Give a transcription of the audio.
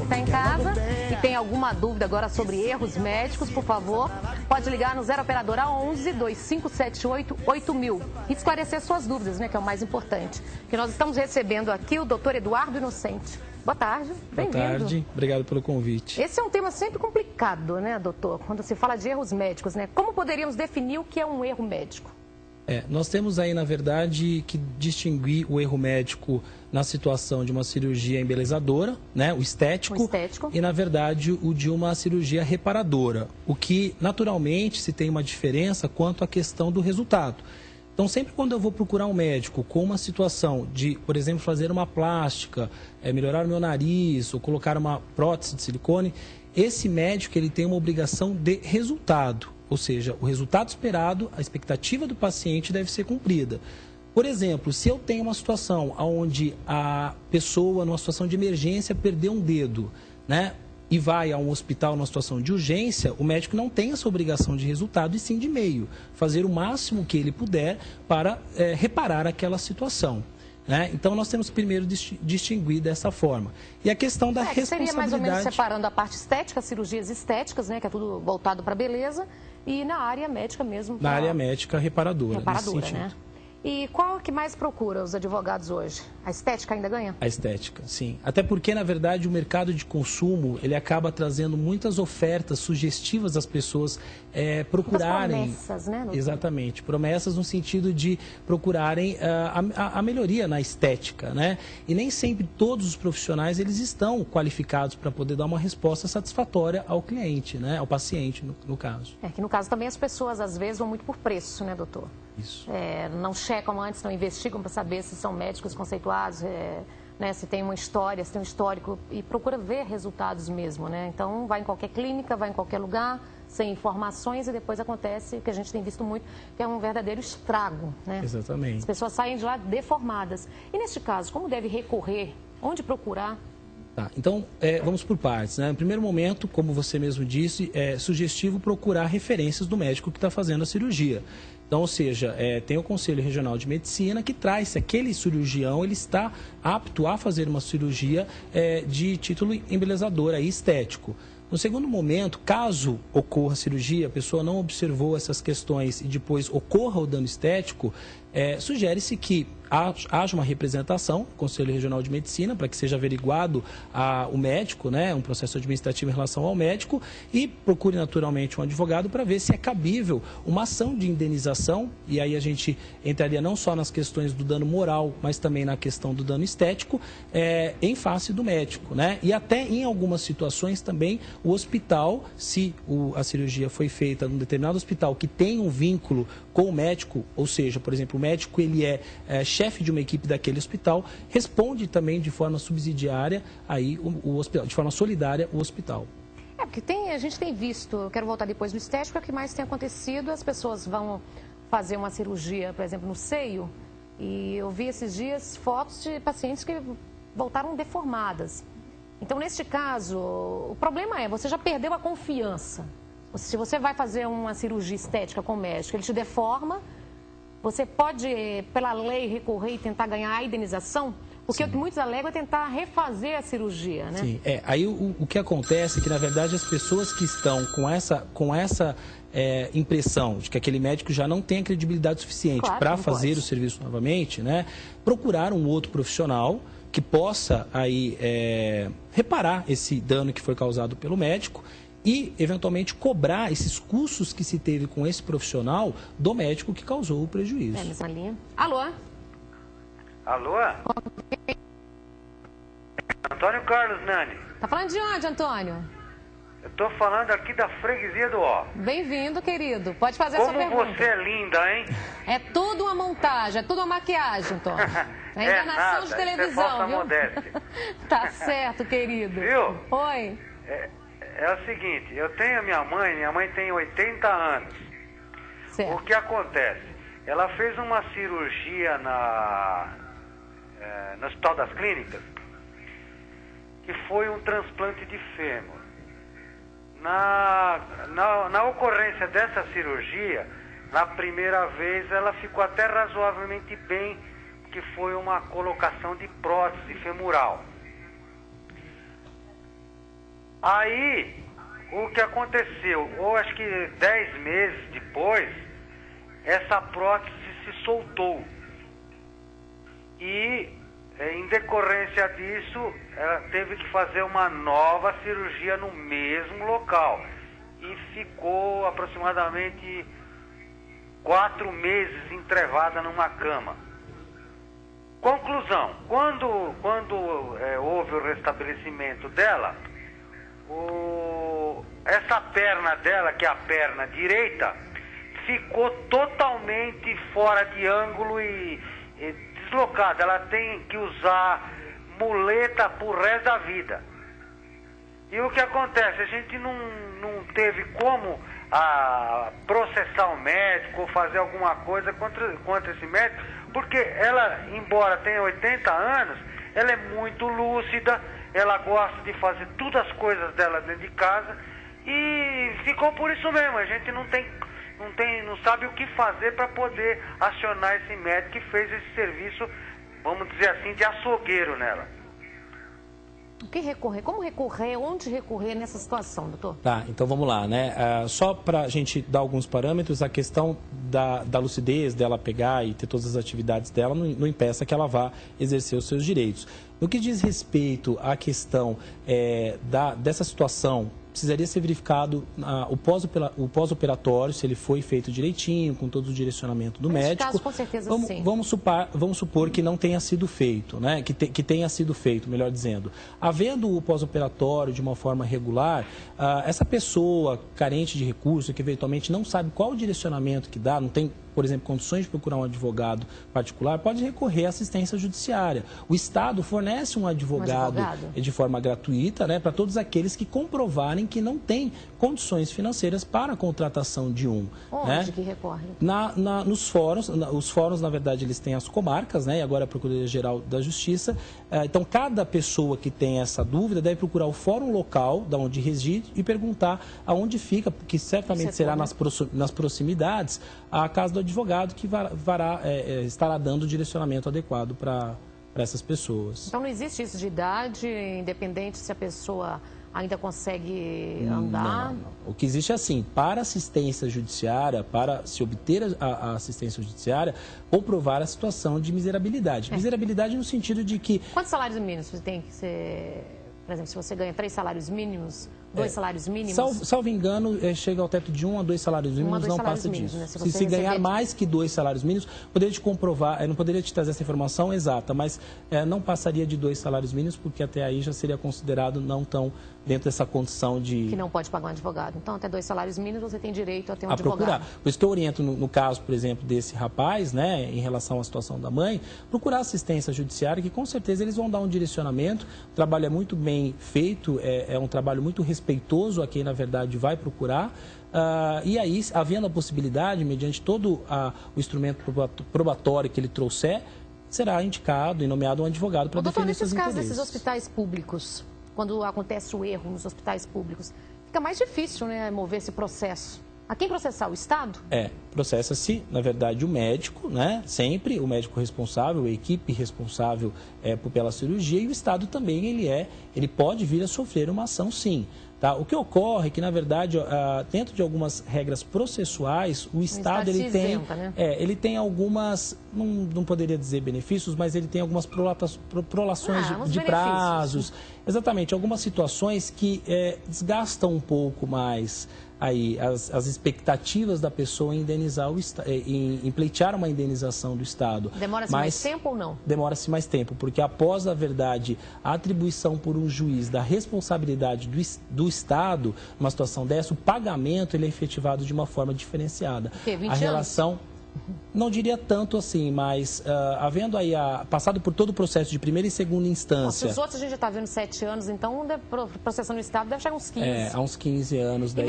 que está em casa e tem alguma dúvida agora sobre erros médicos, por favor, pode ligar no 0 Operadora 11 2578 8000 e esclarecer suas dúvidas, né, que é o mais importante. Que nós estamos recebendo aqui o doutor Eduardo Inocente. Boa tarde, bem-vindo. Boa tarde, obrigado pelo convite. Esse é um tema sempre complicado, né, doutor? Quando se fala de erros médicos, né? Como poderíamos definir o que é um erro médico? Nós temos aí, na verdade, que distinguir o erro médico na situação de uma cirurgia embelezadora, né, o estético, e, na verdade, o de uma cirurgia reparadora, o que, naturalmente, se tem uma diferença quanto à questão do resultado. Então, sempre quando eu vou procurar um médico com uma situação de, por exemplo, fazer uma plástica, melhorar o meu nariz ou colocar uma prótese de silicone, esse médico ele tem uma obrigação de resultado. Ou seja, o resultado esperado, a expectativa do paciente deve ser cumprida. Por exemplo, se eu tenho uma situação onde a pessoa, numa situação de emergência, perdeu um dedo, né, e vai a um hospital numa situação de urgência, o médico não tem essa obrigação de resultado e sim de meio. Fazer o máximo que ele puder para reparar aquela situação. Né? Então, nós temos que primeiro distinguir dessa forma. E a questão da responsabilidade... Seria mais ou menos separando a parte estética, cirurgias estéticas, né, que é tudo voltado para a beleza, e na área médica mesmo. Na área médica, reparadora. Reparadora, né? E qual que mais procura os advogados hoje? A estética ainda ganha? A estética, sim. Até porque, na verdade, o mercado de consumo, ele acaba trazendo muitas ofertas sugestivas às pessoas procurarem... Muitas promessas, né? Exatamente. Promessas no sentido de procurarem a melhoria na estética, né? E nem sempre todos os profissionais, eles estão qualificados para poder dar uma resposta satisfatória ao cliente, né? Ao paciente, no caso. É que no caso também as pessoas, às vezes, vão muito por preço, né, doutor? Isso. Não checam antes, não investigam para saber se são médicos conceituados, né, se tem uma história, se tem um histórico, e procura ver resultados mesmo, né? Então, vai em qualquer clínica, vai em qualquer lugar, sem informações, e depois acontece o que a gente tem visto muito, que é um verdadeiro estrago, né? Exatamente. As pessoas saem de lá deformadas. E neste caso, como deve recorrer? Onde procurar? Tá, então, vamos por partes, né? No primeiro momento, como você mesmo disse, é sugestivo procurar referências do médico que está fazendo a cirurgia. Então, ou seja, tem o Conselho Regional de Medicina que traz se aquele cirurgião ele está apto a fazer uma cirurgia de título embelezador e estético. No segundo momento, caso ocorra a cirurgia, a pessoa não observou essas questões e depois ocorra o dano estético, sugere-se que haja uma representação do Conselho Regional de Medicina para que seja averiguado o médico, né, um processo administrativo em relação ao médico, e procure naturalmente um advogado para ver se é cabível uma ação de indenização, e aí a gente entraria não só nas questões do dano moral, mas também na questão do dano estético, em face do médico, né? E até em algumas situações também o hospital, se a cirurgia foi feita num determinado hospital que tem um vínculo com o médico, ou seja, por exemplo, o médico ele é chefe de uma equipe daquele hospital, responde também de forma subsidiária aí o hospital, de forma solidária o hospital. Porque a gente tem visto, eu quero voltar depois no estético, é o que mais tem acontecido, as pessoas vão fazer uma cirurgia, por exemplo, no seio, e eu vi esses dias fotos de pacientes que voltaram deformadas. Então, neste caso, o problema você já perdeu a confiança. Se você vai fazer uma cirurgia estética com o médico, ele te deforma, você pode, pela lei, recorrer e tentar ganhar a indenização? Porque o que muitos alegam é tentar refazer a cirurgia, né? Sim, aí o que acontece é que, na verdade, as pessoas que estão com essa impressão de que aquele médico já não tem a credibilidade suficiente para fazer o serviço novamente, né, procurar um outro profissional que possa aí reparar esse dano que foi causado pelo médico e, eventualmente, cobrar esses custos que se teve com esse profissional do médico que causou o prejuízo. Mesma linha. Alô? Alô? Antônio Carlos Nani. Tá falando de onde, Antônio? Eu tô falando aqui da freguesia do Ó. Bem-vindo, querido. Pode fazer a sua pergunta. Como você é linda, hein? É tudo uma montagem, é tudo uma maquiagem, Antônio. É enganação de televisão, viu? Modéstia. Tá certo, querido. Viu? Oi. É o seguinte, eu tenho a minha mãe tem 80 anos. Certo. O que acontece? Ela fez uma cirurgia no Hospital das Clínicas, que foi um transplante de fêmur. Na ocorrência dessa cirurgia, na primeira vez ela ficou até razoavelmente bem, que foi uma colocação de prótese femoral. Aí, o que aconteceu, ou acho que 10 meses depois, essa prótese se soltou. E, em decorrência disso, ela teve que fazer uma nova cirurgia no mesmo local. E ficou aproximadamente 4 meses entrevada numa cama. Conclusão, quando houve o restabelecimento dela, essa perna dela, que é a perna direita, ficou totalmente fora de ângulo e deslocada. Ela tem que usar muleta pro resto da vida. E o que acontece? A gente não teve como processar o médico ou fazer alguma coisa contra esse médico, porque ela, embora tenha 80 anos, ela é muito lúcida, ela gosta de fazer todas as coisas dela dentro de casa e ficou por isso mesmo. A gente não sabe o que fazer para poder acionar esse médico que fez esse serviço, vamos dizer assim, de açougueiro nela. O que recorrer? Como recorrer? Onde recorrer nessa situação, doutor? Tá, então vamos lá, né? Só para a gente dar alguns parâmetros, a questão da lucidez dela pegar e ter todas as atividades dela não impeça que ela vá exercer os seus direitos. No que diz respeito à questão dessa situação, precisaria ser verificado o pós-operatório, se ele foi feito direitinho, com todo o direcionamento do médico. Caso, com certeza, sim. Vamos supor que não tenha sido feito, né? Que tenha sido feito, melhor dizendo. Havendo o pós-operatório de uma forma regular, essa pessoa carente de recurso, que eventualmente não sabe qual o direcionamento que dá, não tem, por exemplo, condições de procurar um advogado particular, pode recorrer à assistência judiciária. O Estado fornece um advogado de forma gratuita, né, para todos aqueles que comprovarem que não têm condições financeiras para a contratação de um. Onde né? que recorre? Nos fóruns, os fóruns, na verdade, eles têm as comarcas, né, e agora a Procuradoria-Geral da Justiça. Então, cada pessoa que tem essa dúvida deve procurar o fórum local, da onde reside, e perguntar aonde fica, porque certamente será nas proximidades, a casa do advogado que estará dando o direcionamento adequado para essas pessoas. Então não existe isso de idade, independente se a pessoa ainda consegue andar? Não. O que existe é assim, para assistência judiciária, para se obter a assistência judiciária, comprovar a situação de miserabilidade. Miserabilidade no sentido de que... Quantos salários mínimos você tem que ser... Por exemplo, se você ganha 3 salários mínimos, 2 salários mínimos... Salvo engano, chega ao teto de 1 a 2 salários mínimos, não passa disso. Né? Se ganhar mais que 2 salários mínimos, poderia te comprovar, não poderia te trazer essa informação exata, mas não passaria de 2 salários mínimos, porque até aí já seria considerado não tão dentro dessa condição de... Que não pode pagar um advogado. Então, até 2 salários mínimos, você tem direito a ter um advogado. Procurar. Por isso que eu oriento, no caso, por exemplo, desse rapaz, né, em relação à situação da mãe, procurar assistência judiciária, que com certeza eles vão dar um direcionamento. O trabalho é muito bem feito, é um trabalho muito respeitoso a quem, na verdade, vai procurar. E aí, havendo a possibilidade, mediante todo o instrumento probatório que ele trouxer, será indicado e nomeado um advogado para defender seus interesses. Doutor, nesses casos desses hospitais públicos, quando acontece o erro nos hospitais públicos, fica mais difícil, né, mover esse processo. A quem processar? O Estado? Processa-se, na verdade, o médico, né? Sempre o médico responsável, a equipe responsável pela cirurgia, e o Estado também, ele pode vir a sofrer uma ação, sim. Tá? O que ocorre é que, na verdade, dentro de algumas regras processuais, o Estado ele tem algumas, não poderia dizer benefícios, mas ele tem algumas prolações de prazos. Exatamente, algumas situações que desgastam um pouco mais aí as expectativas da pessoa em indenizar em pleitear uma indenização do Estado. Demora-se mais tempo ou não? Demora-se mais tempo, porque após, na verdade, a atribuição por um juiz da responsabilidade do Estado, numa situação dessa, o pagamento ele é efetivado de uma forma diferenciada. Que, 20 anos? Não diria tanto assim, mas havendo aí passado por todo o processo de primeira e segunda instância... Se os outros a gente já está vendo 7 anos, então processando o Estado deve chegar uns 15. Há uns 15 anos daí.